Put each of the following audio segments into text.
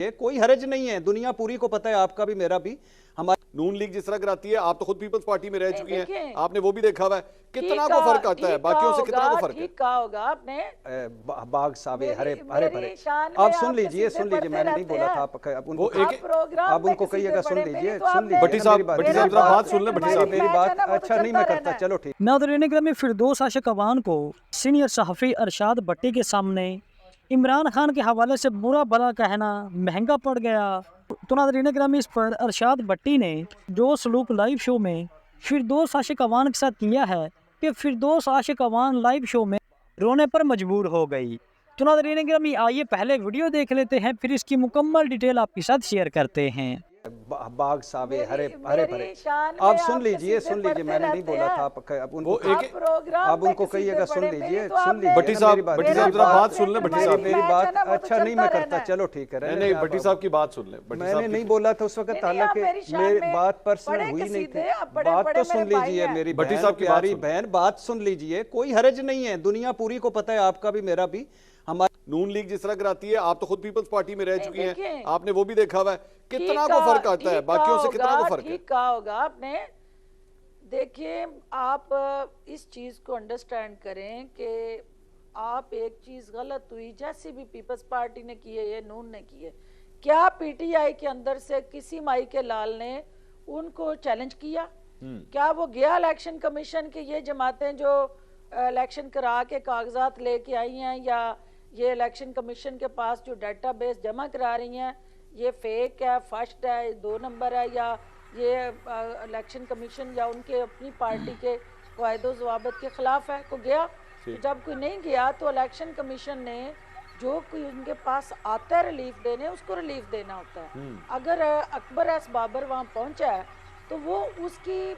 ये कोई हरज नहीं है, दुनिया पूरी को पता है, आपका भी मेरा भी। हमारी नून लीग जिस तरह कराती है, आप तो खुद पीपल्स पार्टी में रह चुकी हैं, आपने वो भी देखा हुआ है, कितना को फर्क आता है, बाकियों से कितना को फर्क है। ठीक कहा होगा आपने, बाग सावे हरे हरे भरे। आप सुन लीजिए, मैंने नहीं बोला था, आप उनको कहिएगा, सुन लीजिए। भट्टी साहब बात सुन ले, भट्टी साहब मेरी बात। अच्छा नहीं मैं करता, चलो ठीक। नाज़रीन ग्रामी, फिरदौस आशिक अवान को सीनियर सहाफ़ी अरशाद भट्टी के सामने इमरान खान के हवाले से बुरा भला कहना महंगा पड़ गया। तो नाज़रीन ग्रामी, इस पर अरशाद भट्टी ने जो सलूक लाइव शो में फिरदौस आशिक अवान के साथ किया है कि फिरदौस आशिक अवान लाइव शो में रोने पर मजबूर हो गई। तो नाज़रीन ग्रामी, आइए पहले वीडियो देख लेते हैं, फिर इसकी मुकम्मल डिटेल आपके साथ शेयर करते हैं। बाग सावे हरे हरे भरे। आप सुन लीजिए, मैंने नहीं बोला था, आप उनको कहिएगा, सुन लीजिए। भट्टी साहब बात सुन ले, भट्टी साहब मेरी बात। अच्छा नहीं मैं करता, चलो ठीक है। नहीं भट्टी साहब की बात सुन ले। मैंने नहीं बोला था उस वक्त, हालांकि मेरी बात पर्सनल हुई नहीं थी। बात तो सुन लीजिए मेरी भट्टी साहब की प्यारी बहन, बात सुन लीजिए। कोई हरज नहीं है, दुनिया पूरी को पता है, आपका भी मेरा भी। हमारी नून लीग जिस तरह कराती है, आप तो खुद पीपल्स पार्टी में रह चुकी हैं, आपने वो भी देखा हुआ है, कितना को फर्क आता है, बाकियों से कितना को फर्क है। ठीक कहा होगा आपने। देखिए, आप इस चीज को अंडरस्टैंड करें कि आप एक चीज गलत हुई, जैसे भी पीपल्स पार्टी ने की है, ये नून ने की है, क्या पीटीआई के अंदर से किसी माई के लाल ने उनको चैलेंज किया? क्या वो गया इलेक्शन कमीशन के ये जमातें जो इलेक्शन करा के कागजात लेके आई हैं, या ये इलेक्शन कमीशन के पास जो डेटाबेस जमा करा रही हैं, ये फेक है, फर्स्ट है, 2 नंबर है, या ये इलेक्शन कमीशन या उनके अपनी पार्टी के कायदो ज़वाबित के खिलाफ है? को गया? तो जब कोई नहीं गया तो इलेक्शन कमीशन ने जो कोई उनके पास आता है रिलीफ देने, उसको रिलीफ देना होता है। अगर अकबर एस बाबर वहाँ पहुँचा है तो वो उसकी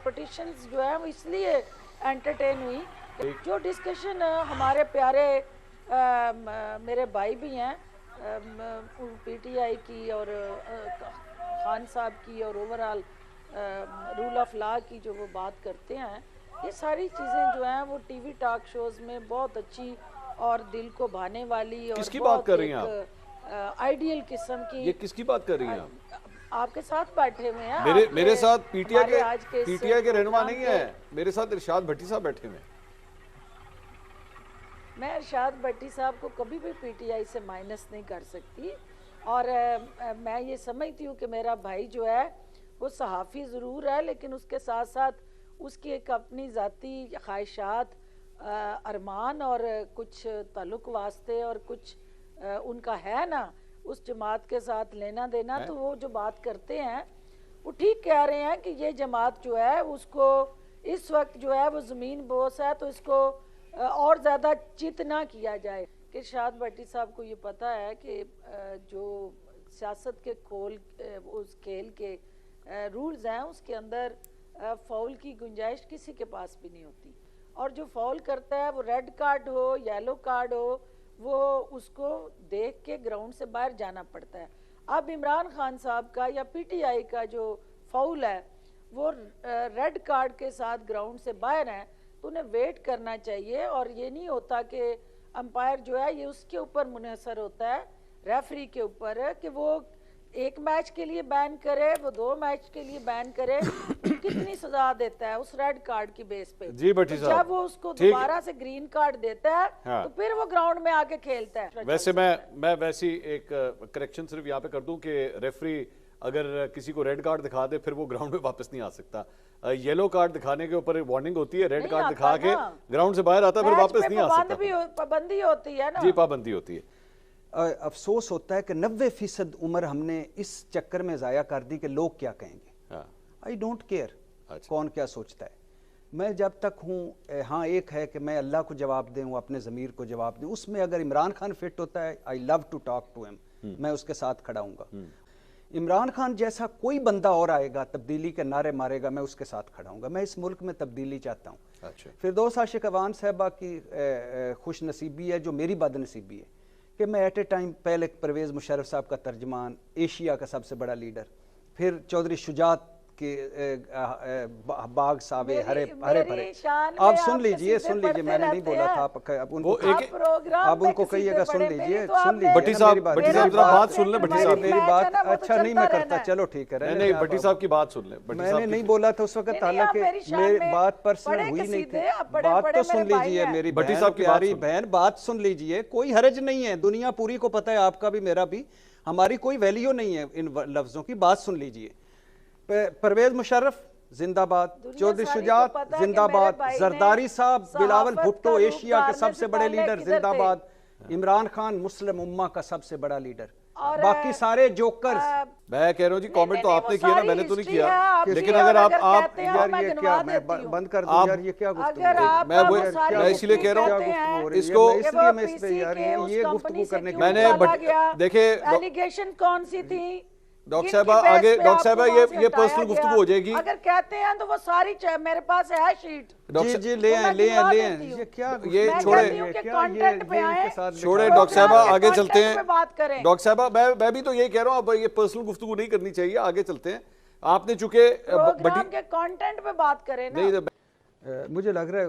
पिटिशंस जो है वो इसलिए एंटरटेन हुई। जो डिस्कशन हमारे प्यारे मेरे भाई भी हैं पीटीआई की और खान साहब की और ओवरऑल रूल ऑफ लॉ की जो वो बात करते हैं, ये सारी चीज़ें जो हैं वो टीवी टॉक शोज में बहुत अच्छी और दिल को भाने वाली और किसकी बात कर रही हैं आप? आइडियल किस्म की। ये किसकी बात कर रही हैं आप? आपके साथ बैठे हुए हैं, मेरे साथ पीटीआई के रहनुमा नहीं है, मेरे साथ इरशाद भट्टी साहब बैठे हुए। मैं इरशाद भट्टी साहब को कभी भी पीटीआई से माइनस नहीं कर सकती, और मैं ये समझती हूँ कि मेरा भाई जो है वो सहाफ़ी ज़रूर है, लेकिन उसके साथ साथ उसकी एक अपनी ज़ाती ख्वाहिशात, अरमान और कुछ ताल्लुक़ वास्ते और कुछ उनका है ना उस जमात के साथ लेना देना। तो वो जो बात करते हैं वो ठीक कह रहे हैं कि ये जमात जो है उसको इस वक्त जो है वो ज़मीन बोस है, तो इसको और ज़्यादा चित ना किया जाए। कि इरशाद भट्टी साहब को ये पता है कि जो सियासत के उस खेल के रूल्स हैं उसके अंदर फाउल की गुंजाइश किसी के पास भी नहीं होती, और जो फाउल करता है वो रेड कार्ड हो येलो कार्ड हो वो उसको देख के ग्राउंड से बाहर जाना पड़ता है। अब इमरान खान साहब का या पीटीआई का जो फाउल है वो रेड कार्ड के साथ ग्राउंड से बाहर है, तो उन्हें वेट करना चाहिए, और ये नहीं होता कि अंपायर जो है ये उसके ऊपर मुनहसर होता है, रेफरी के ऊपर है कि वो एक मैच के लिए बैन करे, वो 2 मैच के लिए बैन करे, कितनी सजा देता है उस रेड कार्ड की बेस पे। जी भट्टी साहब, जब वो उसको दोबारा से ग्रीन कार्ड देता है तो फिर वो ग्राउंड में आके खेलता है। वैसे मैं वैसी एक करेक्शन सिर्फ यहाँ पे कर दूं कि रेफरी अगर किसी को रेड कार्ड दिखा दे फिर वो ग्राउंड में वापस नहीं आ सकता। येलो कार्ड दिखाने के ऊपर वार्निंग होती है, रेड कार्ड दिखा के ग्राउंड से बाहर आता है, फिर वापस नहीं आ सकता। पाबंदी होती है ना। जी पाबंदी होती है। अफसोस होता है कि 90% उम्र हमने इस चक्कर में ज़ाया कर दी कि लोग क्या कहेंगे। आई डोंट केयर कौन क्या सोचता है। मैं जब तक हूँ, हाँ एक है कि मैं अल्लाह को जवाब दूँ, अपने ज़मीर को जवाब दूँ। उसमें अगर इमरान खान फिट होता है, I love to talk to him, मैं उसके साथ खड़ा हूँगा। इमरान खान जैसा कोई बंदा और आएगा, तब्दीली के नारे मारेगा, मैं उसके साथ खड़ा हूँगा। मैं इस मुल्क में तब्दीली चाहता हूँ। अच्छा। फिरदौस आशिक अवान साहबा की खुश नसीबी है जो मेरी बदनसीबी है कि मैं एट ए टाइम पहले परवेज़ मुशर्रफ साहब का तर्जमान, एशिया का सबसे बड़ा लीडर, फिर चौधरी शुजात के बाग सावे हरे हरे भरे। आप सुन लीजिए मैंने नहीं बोला था, आप उनको कहिएगा, सुन लीजिए भट्टी साहब जरा बात सुन ले। भट्टी साहब मेरी बात अच्छा नहीं मैं करता, चलो ठीक है, नहीं भट्टी साहब की बात सुन ले। मैंने नहीं बोला था उस वक्त, हालांकि मेरी बात पर्सनल हुई नहीं थी। बात तो सुन लीजिए मेरी भट्टी साहब की प्यारी बहन, बात सुन लीजिए, कोई हरज नहीं है, दुनिया पूरी को पता है, आपका भी मेरा भी, हमारी कोई वैल्यू नहीं है इन लफ्जों की। बात सुन लीजिए, परवेज मुशर्रफ जिंदाबाद, चौधरी शुजात जिंदाबाद, जरदारी साहब, बिलावल भुट्टो एशिया के सबसे बड़े लीडर जिंदाबाद, इमरान खान मुस्लिम उम्मा का सबसे बड़ा लीडर, बाकी सारे जोकर्स। मैं कह रहा हूँ जी, कमेंट तो आपने किया ना, मैंने तो नहीं किया, लेकिन अगर आप यार ये क्या, मैं बंद कर दूं यार, ये क्या गुफ्तगू, मैं इसलिए कह रहा हूँ इसको, इसलिए मैं इस पे यार ये गुफ्तगू करने की मैंने देखे एलिगेशन कौन सी थी डॉक्टर साहब आगे, डॉक्टर साहब ये पर्सनल गुफ्तगू हो जाएगी। अगर कहते हैं तो वो सारी मेरे पास है शीट, जी ले आए, ये क्या, ये छोड़े डॉक्टर साहब आगे चलते हैं। डॉक्टर साहब मैं भी तो यही कह रहा हूँ, अब ये पर्सनल गुफ्तगू नहीं करनी चाहिए, आगे चलते हैं। आपने चूंकि प्रोग्राम के कंटेंट पे बात करें ना। नहीं, मुझे लग रहा है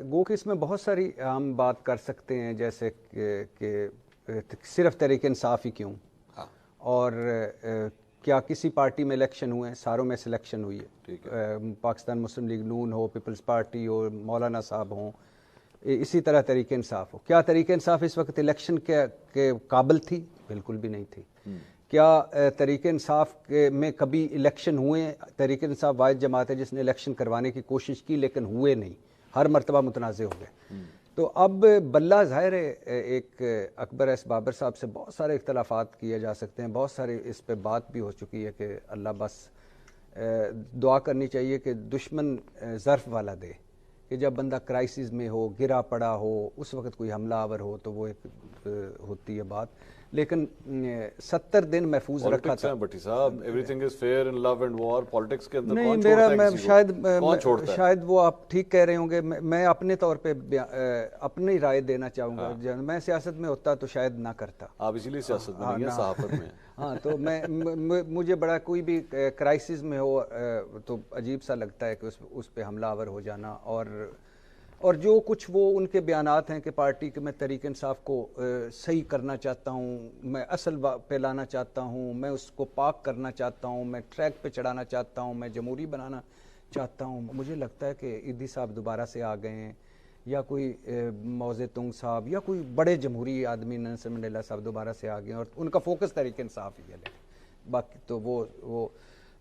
गो कि इसमें बहुत सारी हम बात कर सकते हैं, जैसे कि सिर्फ तहरीक इंसाफ ही क्यों, और क्या किसी पार्टी में इलेक्शन हुए हैं, सारों में सिलेक्शन हुई है, पाकिस्तान मुस्लिम लीग नून हो, पीपल्स पार्टी हो, मौलाना साहब हों, इसी तरह तहरीक इंसाफ हो। क्या तहरीक इंसाफ इस वक्त इलेक्शन के काबिल थी? बिल्कुल भी नहीं थी। क्या तहरीक इंसाफ में कभी इलेक्शन हुए? तहरीक इंसाफ वाहिद जमात है जिसने इलेक्शन करवाने की कोशिश की लेकिन हुए नहीं, हर मरतबा मुतनाज़ हो गए। तो अब बल्ला ज़ाहिर है, एक अकबर एस बाबर साहब से बहुत सारे इख्तलाफात किए जा सकते हैं, बहुत सारे इस पे बात भी हो चुकी है कि अल्लाह बस दुआ करनी चाहिए कि दुश्मन ज़र्फ़ वाला दे, कि जब बंदा क्राइसिस में हो, गिरा पड़ा हो, उस वक्त कोई हमलावर हो तो वो एक होती है बात। लेकिन 70 दिन महफूज रखा था। भट्टी साहब, everything is fair in love and war, politics के अंदर नहीं, कौन मेरा छोड़ता है मैं शायद वो आप ठीक कह रहे होंगे, मैं अपने तौर पे अपनी राय देना चाहूँगा। जब मैं सियासत में होता तो शायद ना करता। आप इसीलिए सियासत में नहीं हैं, सहाफत में। हाँ, तो मुझे बड़ा कोई भी क्राइसिस में हो तो अजीब सा लगता है कि उस पे हमलावर हो जाना, और जो कुछ वो उनके बयानात हैं कि पार्टी के मैं तहरीक इंसाफ को सही करना चाहता हूँ, मैं असल पे लाना चाहता हूँ, मैं उसको पाक करना चाहता हूँ, मैं ट्रैक पे चढ़ाना चाहता हूँ, मैं जमहूरी बनाना चाहता हूँ। मुझे लगता है कि ईदी साहब दोबारा से आ गए हैं, या कोई मौज़े तुंग साहब या कोई बड़े जमहूरी आदमी नेल्सन मंडेला साहब दोबारा से आ गए और उनका फोकस तहरीक इंसाफ ही है। बाकी तो वो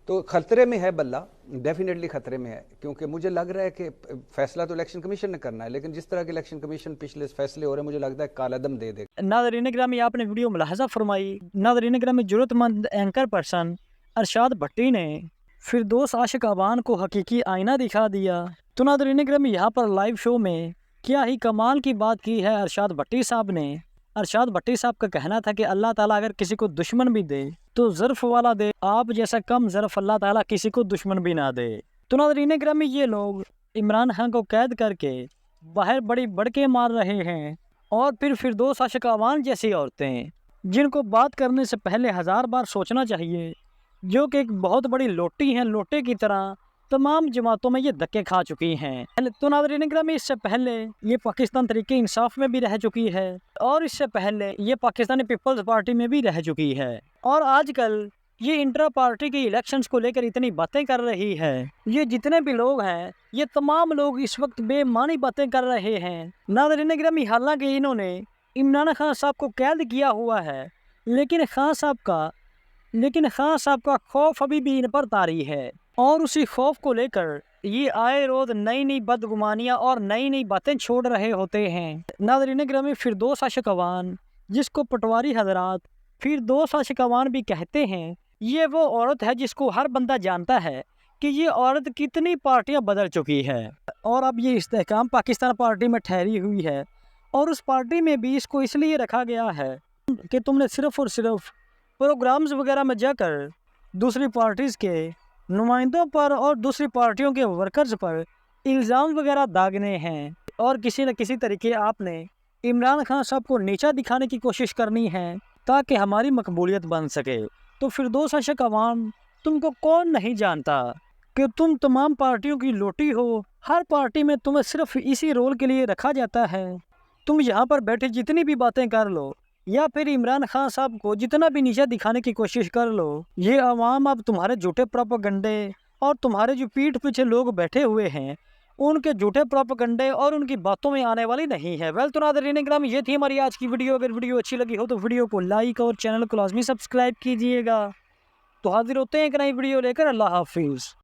तो खतरे में है, बल्ला डेफिनेटली खतरे में है, क्योंकि मुझे लग रहा है कि फैसला तो इलेक्शन कमीशन ने करना है, लेकिन जिस तरह के इलेक्शन कमीशन पिछले फैसले हो रहे हैं, मुझे लगता है कालादम दे देगा। नाज़रीन ग्रामी, आपने वीडियो मुलाहजा फरमाई। नाज़रीन ग्रामी, ज़रूरतमंद एंकर पर्सन अरशाद भट्टी ने फिरदौस आशिक अवान को हकीकी आईना दिखा दिया। तो नाज़रीन ग्रामी, यहाँ पर लाइव शो में क्या ही कमाल की बात की है अरशाद भट्टी साहब ने। अरशाद भट्टी साहब का कहना था कि अल्लाह ताला अगर किसी को दुश्मन भी दे तो ज़र्फ़ वाला दे, आप जैसा कम ज़र्फ़ अल्लाह ताला किसी को दुश्मन भी ना दे। तो नाज़रीन ग्रामी, ये लोग इमरान खान को कैद करके बाहर बड़ी बड़के मार रहे हैं, और फिर फिरदौस आशिक अवान जैसी औरतें जिनको बात करने से पहले 1000 बार सोचना चाहिए, जो कि एक बहुत बड़ी लोटी हैं, लोटे की तरह तमाम जमातों में ये धक्के खा चुकी हैं। तो नाज़रीन ग्रामी, इससे पहले ये पाकिस्तान तहरीक इंसाफ में भी रह चुकी है, और इससे पहले ये पाकिस्तानी पीपल्स पार्टी में भी रह चुकी है, और आजकल ये इंट्रा पार्टी के इलेक्शंस को लेकर इतनी बातें कर रही है। ये जितने भी लोग हैं, ये तमाम लोग इस वक्त बेमानी बातें कर रहे हैं। नाज़रीन ग्रामी, हालांकि इन्होंने इमरान खान साहब को कैद किया हुआ है, लेकिन खान साहब का खौफ अभी भी इन पर तारी है, और उसी खौफ को लेकर ये आए रोज नई नई बदगुमानियाँ और नई नई बातें छोड़ रहे होते हैं। नाज़रीन ग्रामी, फिरदौस आशिक अवान, जिसको पटवारी हजरात फिरदौस आशिक अवान भी कहते हैं, ये वो औरत है जिसको हर बंदा जानता है कि ये औरत कितनी पार्टियां बदल चुकी है, और अब ये इस्तेहकाम पाकिस्तान पार्टी में ठहरी हुई है, और उस पार्टी में भी इसको इसलिए रखा गया है कि तुमने सिर्फ़ और सिर्फ प्रोग्राम्स वगैरह में जाकर दूसरी पार्टीज़ के नुमाइंदों पर और दूसरी पार्टियों के वर्कर्स पर इल्ज़ाम वगैरह दागने हैं, और किसी न किसी तरीके आपने इमरान खान साहब को नीचा दिखाने की कोशिश करनी है ताकि हमारी मकबूलियत बन सके। तो फिरदौस आशिक अवान, तुमको कौन नहीं जानता, کہ تم تمام پارٹیوں کی لوٹی ہو، ہر پارٹی میں تمہیں صرف اسی رول کے لیے رکھا جاتا ہے، تم یہاں پر بیٹھے جتنی بھی باتیں کر لو یا پھر عمران خان صاحب کو جتنا بھی نیچا دکھانے کی کوشش کر لو، یہ عوام اب تمہارے جھوٹے پروپیگنڈے اور تمہارے جو پیٹھ پیچھے لوگ بیٹھے ہوئے ہیں ان کے جھوٹے پروپیگنڈے اور ان کی باتوں میں آنے والی نہیں ہے۔ تو ناظرین گرامی، یہ تھی ہماری آج کی ویڈیو۔ اگر ویڈیو اچھی لگی ہو تو ویڈیو کو لائک اور چینل کو لازمی سبسکرائب کیجیے گا۔ تو حاضر ہوتے ہیں ایک نئی ویڈیو لے کر۔ اللہ حافظ۔